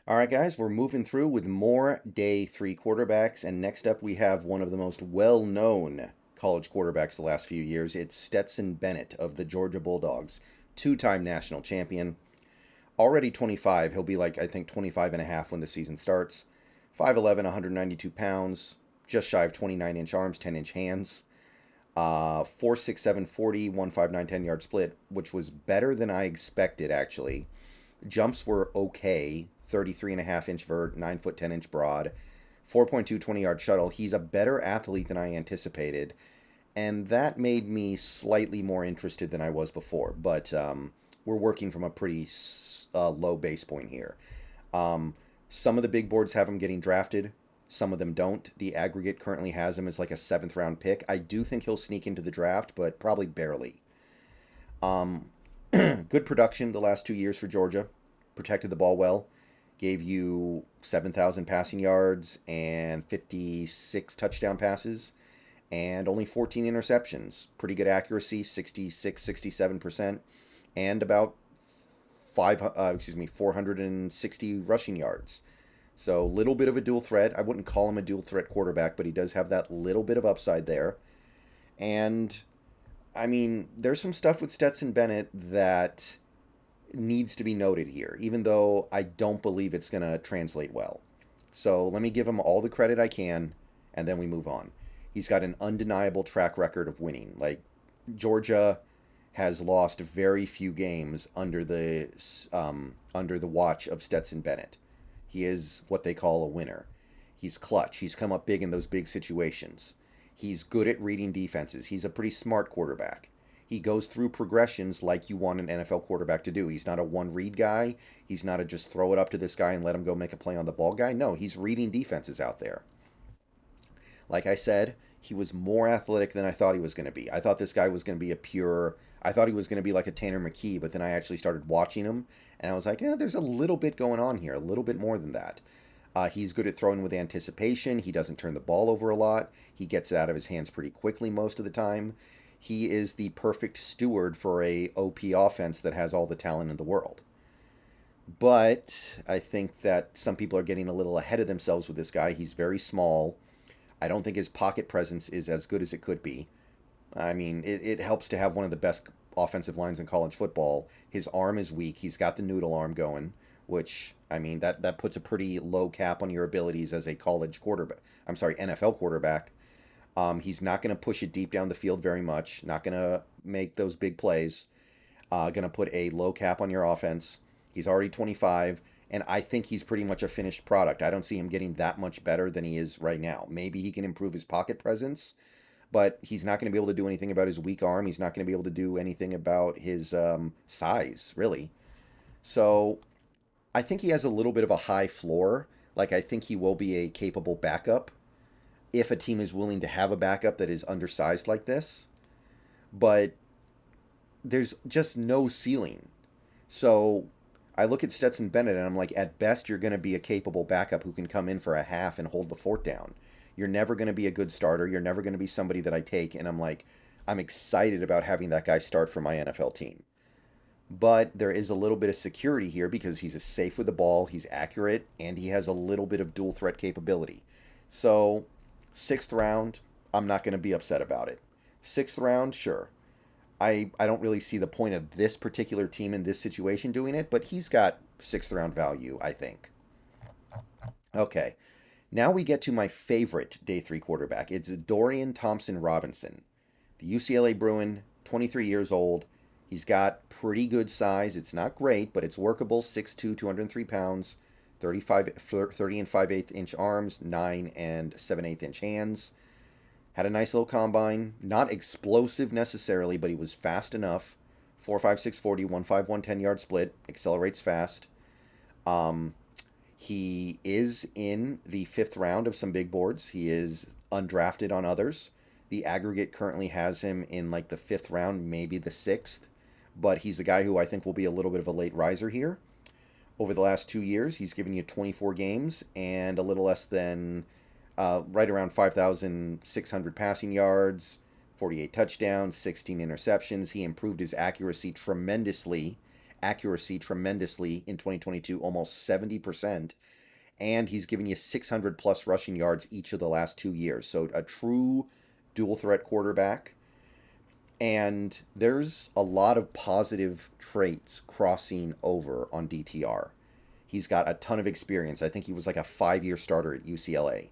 All right, guys, we're moving through with more day three quarterbacks. And next up, we have one of the most well known college quarterbacks the last few years. It's Stetson Bennett of the Georgia Bulldogs, two-time national champion. Already 25. He'll be like, I think, 25 and a half when the season starts. 5'11, 192 pounds, just shy of 29-inch arms, 10-inch hands. 4.67 40, 159 10-yard split, which was better than I expected, actually. Jumps were okay. 33.5-inch vert, 9 foot 10-inch broad, 4.2 20-yard shuttle. He's a better athlete than I anticipated, and that made me slightly more interested than I was before. But we're working from a pretty low base point here. Some of the big boards have him getting drafted. Some of them don't. The aggregate currently has him as like a seventh round pick. I do think he'll sneak into the draft, but probably barely. Um, Good production the last 2 years for Georgia. Protected the ball well. Gave you 7,000 passing yards and 56 touchdown passes and only 14 interceptions. Pretty good accuracy, 66, 67%, and about 460 rushing yards. So, little bit of a dual threat. I wouldn't call him a dual threat quarterback, but he does have that little bit of upside there. And I mean, there's some stuff with Stetson Bennett that needs to be noted here, even though I don't believe it's going to translate well. So let me give him all the credit I can, and then we move on. He's got an undeniable track record of winning. Like, Georgia has lost very few games under the watch of Stetson Bennett. He is what they call a winner. He's clutch. He's come up big in those big situations. He's good at reading defenses. He's a pretty smart quarterback. He goes through progressions like you want an NFL quarterback to do. He's not a one read guy. He's not a just throw it up to this guy and let him go make a play on the ball guy. No, he's reading defenses out there. Like I said, he was more athletic than I thought he was going to be. I thought this guy was going to be I thought he was going to be like a Tanner McKee, but then I actually started watching him and I was like, yeah, there's a little bit going on here, a little bit more than that. He's good at throwing with anticipation. He doesn't turn the ball over a lot. He gets it out of his hands pretty quickly most of the time. He is the perfect steward for a OP offense that has all the talent in the world. But I think that some people are getting a little ahead of themselves with this guy. He's very small. I don't think his pocket presence is as good as it could be. I mean, it helps to have one of the best offensive lines in college football. His arm is weak. He's got the noodle arm going, which, I mean, that puts a pretty low cap on your abilities as a college quarterback. I'm sorry, NFL quarterback. He's not going to push it deep down the field very much. Not going to make those big plays. Going to put a low cap on your offense. He's already 25, and I think he's pretty much a finished product. I don't see him getting that much better than he is right now. Maybe he can improve his pocket presence, but he's not going to be able to do anything about his weak arm. He's not going to be able to do anything about his size, really. So I think he has a little bit of a high floor. Like, I think he will be a capable backup if a team is willing to have a backup that is undersized like this. But there's just no ceiling. So I look at Stetson Bennett and I'm like, at best, you're going to be a capable backup who can come in for a half and hold the fort down. You're never going to be a good starter. You're never going to be somebody that I take. And I'm like, I'm excited about having that guy start for my NFL team. But there is a little bit of security here because he's safe with the ball, he's accurate, and he has a little bit of dual threat capability. So, sixth round, I'm not going to be upset about it. Sixth round, sure. I don't really see the point of this particular team in this situation doing it, but he's got sixth round value, I think. Okay, now we get to my favorite day three quarterback. It's Dorian Thompson-Robinson, the UCLA Bruin, 23 years old. He's got pretty good size. It's not great, but it's workable. 6'2", 203 pounds, 30 and 5/8 inch arms, 9 and 7/8 inch hands. Had a nice little combine. Not explosive necessarily, but he was fast enough. 4.56 40, 1.51 10-yard split. Accelerates fast. Um, he is in the fifth round of some big boards. He is undrafted on others. The aggregate currently has him in like the fifth round, maybe the sixth. But he's a guy who I think will be a little bit of a late riser here. Over the last 2 years, he's given you 24 games and a little less than right around 5,600 passing yards, 48 touchdowns, 16 interceptions. He improved his accuracy tremendously accuracy tremendously in 2022, almost 70%, and he's given you 600 plus rushing yards each of the last 2 years. So a true dual threat quarterback. And there's a lot of positive traits crossing over on DTR. He's got a ton of experience. I think he was like a 5-year starter at UCLA.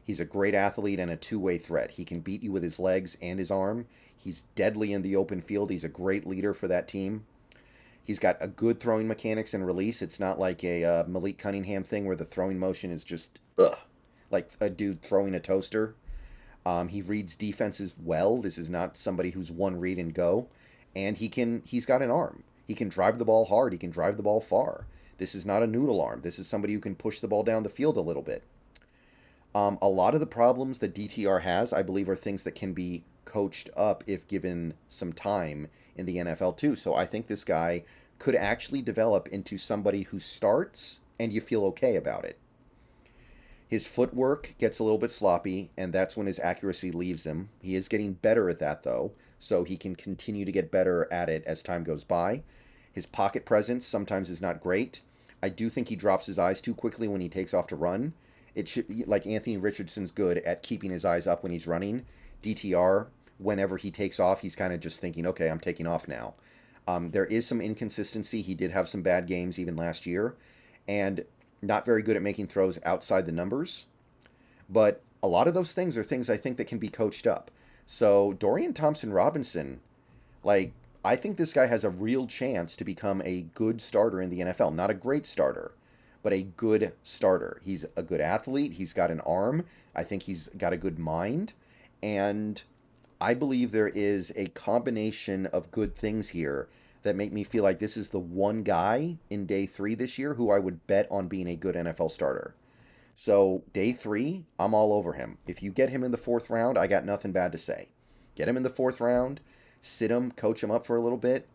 He's a great athlete and a two-way threat. He can beat you with his legs and his arm. He's deadly in the open field. He's a great leader for that team. He's got a good throwing mechanics and release. It's not like a Malik Cunningham thing where the throwing motion is just like a dude throwing a toaster. He reads defenses well. This is not somebody who's one read and go. And he's got an arm. He can drive the ball hard. He can drive the ball far. This is not a noodle arm. This is somebody who can push the ball down the field a little bit. A lot of the problems that DTR has, I believe, are things that can be coached up if given some time in the NFL too. So I think this guy could actually develop into somebody who starts and you feel okay about it. His footwork gets a little bit sloppy, and that's when his accuracy leaves him. He is getting better at that, though, so he can continue to get better at it as time goes by. His pocket presence sometimes is not great. I do think he drops his eyes too quickly when he takes off to run. It should, like Anthony Richardson's good at keeping his eyes up when he's running. DTR, whenever he takes off, he's kind of just thinking, okay, I'm taking off now. There is some inconsistency. He did have some bad games even last year, and not very good at making throws outside the numbers. But a lot of those things are things I think that can be coached up. So Dorian Thompson-Robinson, like, I think this guy has a real chance to become a good starter in the NFL. Not a great starter, but a good starter. He's a good athlete. He's got an arm. I think he's got a good mind. And I believe there is a combination of good things here that make me feel like this is the one guy in day 3 this year who I would bet on being a good NFL starter. So day 3, I'm all over him. If you get him in the 4th round, I got nothing bad to say. Get him in the 4th round, sit him, coach him up for a little bit.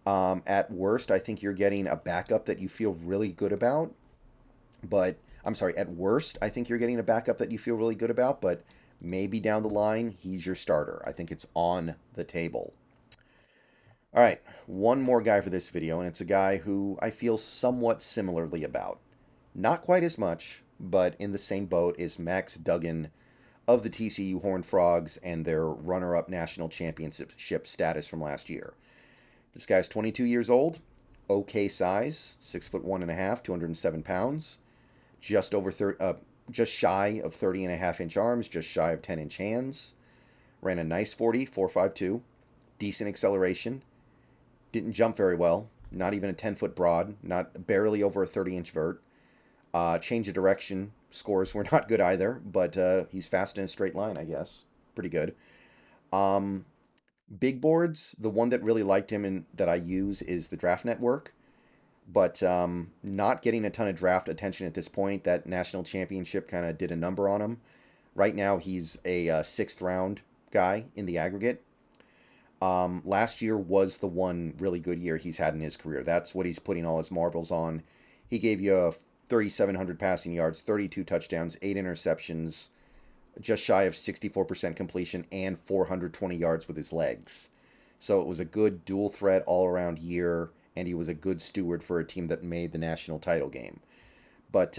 At worst, I think you're getting a backup that you feel really good about. But, I'm sorry, at worst, I think you're getting a backup that you feel really good about, but maybe down the line, he's your starter. I think it's on the table. All right, one more guy for this video, and it's a guy who I feel somewhat similarly about. Not quite as much, but in the same boat is Max Duggan of the TCU Horned Frogs and their runner-up national championship status from last year. This guy's 22 years old, okay size, 6'1.5", 207 pounds, just shy of 30.5-inch arms, just shy of 10-inch hands. Ran a nice 40, 4.52, decent acceleration. Didn't jump very well, not even a 10-foot broad, barely over a 30-inch vert. Change of direction scores were not good either, but he's fast in a straight line, I guess. Pretty good. Big boards, the one that really liked him and that I use is the Draft Network, but not getting a ton of draft attention at this point. That national championship kind of did a number on him. Right now, he's a 6th round guy in the aggregate. Last year was the one really good year he's had in his career. That's what he's putting all his marbles on. He gave you 3,700 passing yards, 32 touchdowns, 8 interceptions, just shy of 64% completion, and 420 yards with his legs. So it was a good dual threat all-around year, and he was a good steward for a team that made the national title game. But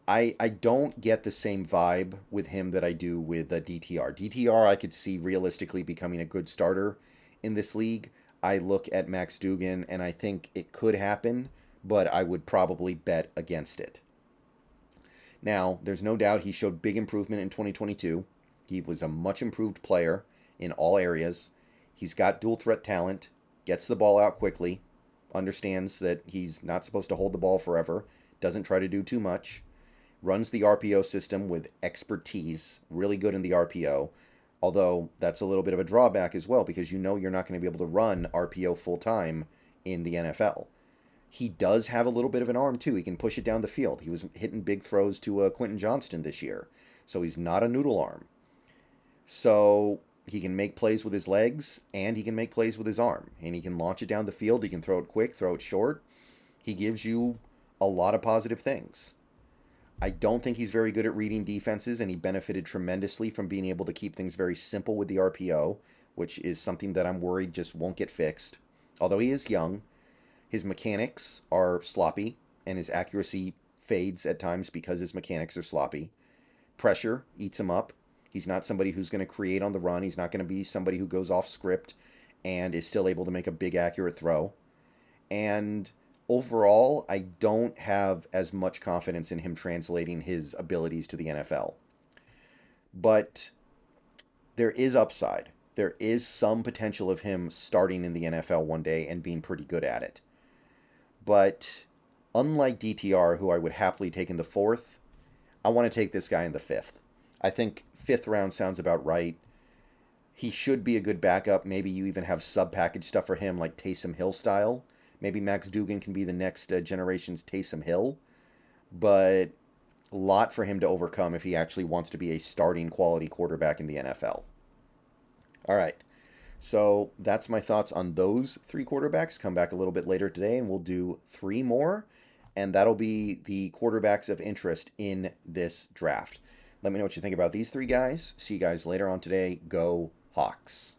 I don't get the same vibe with him that I do with DTR. DTR, I could see realistically becoming a good starter in this league. I look at Max Duggan, and I think it could happen, but I would probably bet against it. Now, there's no doubt he showed big improvement in 2022. He was a much improved player in all areas. He's got dual threat talent, gets the ball out quickly, understands that he's not supposed to hold the ball forever, doesn't try to do too much. Runs the RPO system with expertise, really good in the RPO, although that's a little bit of a drawback as well because you know you're not going to be able to run RPO full-time in the NFL. He does have a little bit of an arm, too. He can push it down the field. He was hitting big throws to Quentin Johnston this year, so he's not a noodle arm. So he can make plays with his legs, and he can make plays with his arm, and he can launch it down the field. He can throw it quick, throw it short. He gives you a lot of positive things. I don't think he's very good at reading defenses, and he benefited tremendously from being able to keep things very simple with the RPO, which is something that I'm worried just won't get fixed. Although he is young, His mechanics are sloppy, and his accuracy fades at times because his mechanics are sloppy. Pressure eats him up. He's not somebody who's going to create on the run. He's not going to be somebody who goes off script and is still able to make a big, accurate throw. And overall, I don't have as much confidence in him translating his abilities to the NFL. But there is upside. There is some potential of him starting in the NFL one day and being pretty good at it. But unlike DTR, who I would happily take in the 4th, I want to take this guy in the 5th. I think 5th round sounds about right. He should be a good backup. Maybe you even have sub-package stuff for him, like Taysom Hill style. Maybe Max Duggan can be the next generation's Taysom Hill. But a lot for him to overcome if he actually wants to be a starting quality quarterback in the NFL. All right. So that's my thoughts on those 3 quarterbacks. Come back a little bit later today and we'll do 3 more. And that'll be the quarterbacks of interest in this draft. Let me know what you think about these 3 guys. See you guys later on today. Go Hawks.